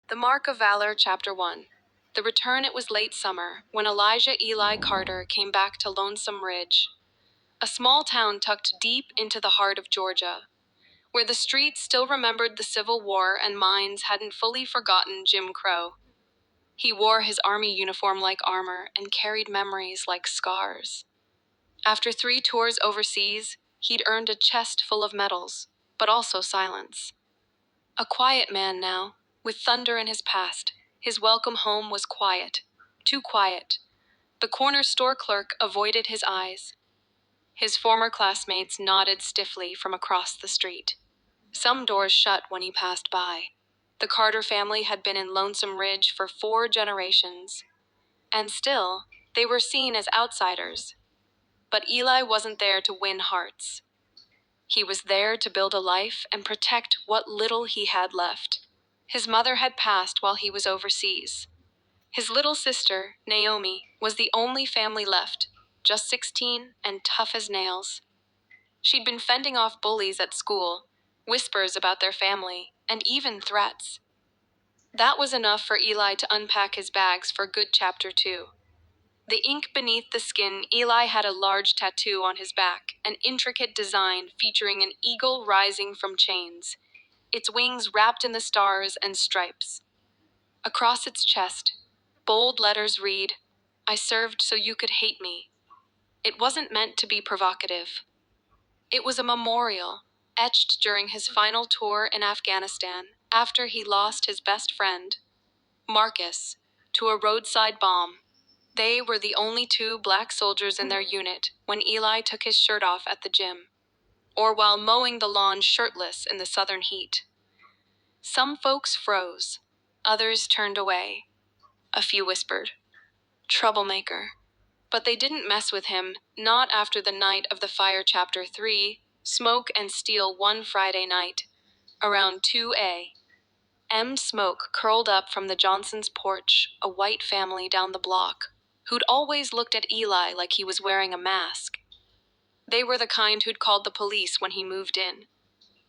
The Mark of Valor, Chapter 1. The Return. It was late summer, when Elijah Eli Carter came back to Lonesome Ridge, a small town tucked deep into the heart of Georgia, where the streets still remembered the Civil War and minds hadn't fully forgotten Jim Crow. He wore his army uniform like armor and carried memories like scars. After 3 tours overseas, he'd earned a chest full of medals, but also silence. A quiet man now, with thunder in his past, his welcome home was quiet, too quiet. The corner store clerk avoided his eyes. His former classmates nodded stiffly from across the street. Some doors shut when he passed by. The Carter family had been in Lonesome Ridge for 4 generations, and still, they were seen as outsiders. But Eli wasn't there to win hearts. He was there to build a life and protect what little he had left. His mother had passed while he was overseas. His little sister, Naomi, was the only family left, just 16 and tough as nails. She'd been fending off bullies at school, whispers about their family, and even threats. That was enough for Eli to unpack his bags for good Chapter 2. The ink beneath the skin. Eli had a large tattoo on his back, an intricate design featuring an eagle rising from chains, its wings wrapped in the stars and stripes. Across its chest, bold letters read, "I served so you could hate me." It wasn't meant to be provocative. It was a memorial, etched during his final tour in Afghanistan after he lost his best friend, Marcus, to a roadside bomb. They were the only 2 black soldiers in their unit when Eli took his shirt off at the gym, or while mowing the lawn shirtless in the southern heat. Some folks froze, others turned away. A few whispered, "Troublemaker." But they didn't mess with him, not after the night of the fire. Chapter 3, Smoke and Steel. One Friday night, around 2 a.m., Smoke curled up from the Johnsons' porch, a white family down the block, who'd always looked at Eli like he was wearing a mask. They were the kind who'd called the police when he moved in,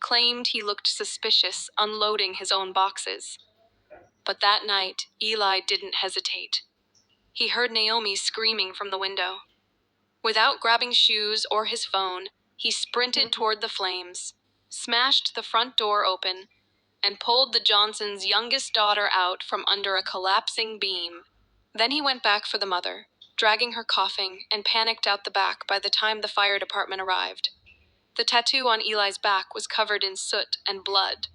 claimed he looked suspicious unloading his own boxes. But that night, Eli didn't hesitate. He heard Naomi screaming from the window. Without grabbing shoes or his phone, he sprinted toward the flames, smashed the front door open, and pulled the Johnsons' youngest daughter out from under a collapsing beam. Then he went back for the mother, dragging her coughing, and panicked out the back by the time the fire department arrived. The tattoo on Eli's back was covered in soot and blood.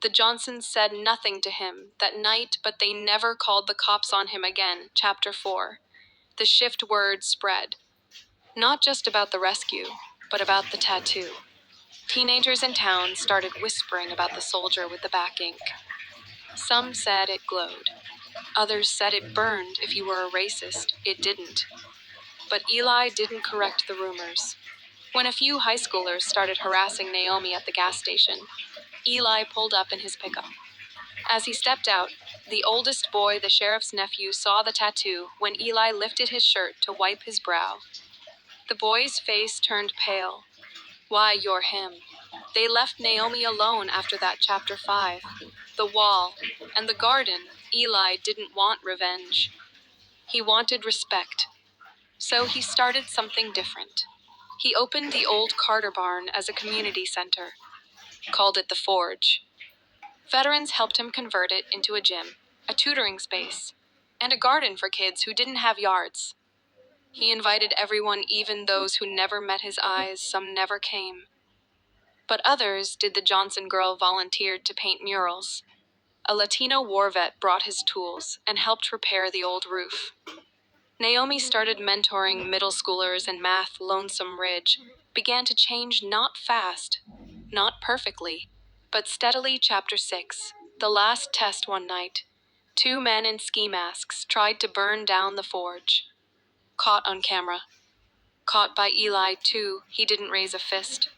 The Johnsons said nothing to him that night, but they never called the cops on him again. Chapter 4. The shift word spread. Not just about the rescue, but about the tattoo. Teenagers in town started whispering about the soldier with the back ink. Some said it glowed. Others said it burned if you were a racist. It didn't. But Eli didn't correct the rumors. When a few high schoolers started harassing Naomi at the gas station, Eli pulled up in his pickup. As he stepped out, the oldest boy, the sheriff's nephew, saw the tattoo when Eli lifted his shirt to wipe his brow. The boy's face turned pale. "Why, you're him." They left Naomi alone after that. Chapter 5. The wall and the garden. Eli didn't want revenge. He wanted respect. So he started something different. He opened the old Carter barn as a community center, called it the Forge. Veterans helped him convert it into a gym, a tutoring space, and a garden for kids who didn't have yards. He invited everyone, even those who never met his eyes. Some never came. But others did. The Johnson girl volunteered to paint murals. A Latino war vet brought his tools and helped repair the old roof. Naomi started mentoring middle schoolers in math. Lonesome Ridge began to change, not fast, not perfectly, but steadily. Chapter 6. The last test. One night, 2 men in ski masks tried to burn down the forge. Caught on camera. Caught by Eli, too. He didn't raise a fist.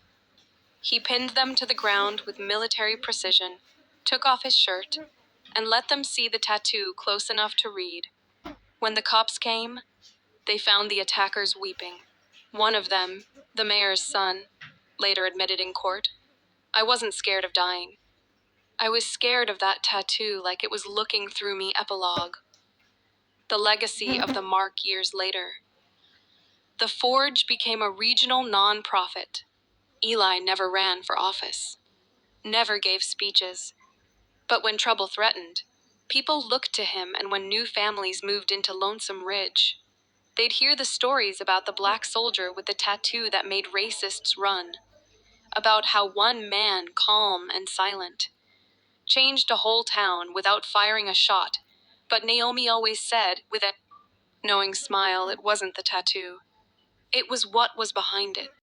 He pinned them to the ground with military precision, took off his shirt, and let them see the tattoo close enough to read. When the cops came, they found the attackers weeping. One of them, the mayor's son, later admitted in court, "I wasn't scared of dying. I was scared of that tattoo like it was looking through me. Epilogue. The legacy of the mark years later. The Forge became a regional non-profit. Eli never ran for office, never gave speeches. But when trouble threatened, people looked to him, and when new families moved into Lonesome Ridge, they'd hear the stories about the black soldier with the tattoo that made racists run, about how one man, calm and silent, changed a whole town without firing a shot. But Naomi always said, with a knowing smile, it wasn't the tattoo. It was what was behind it.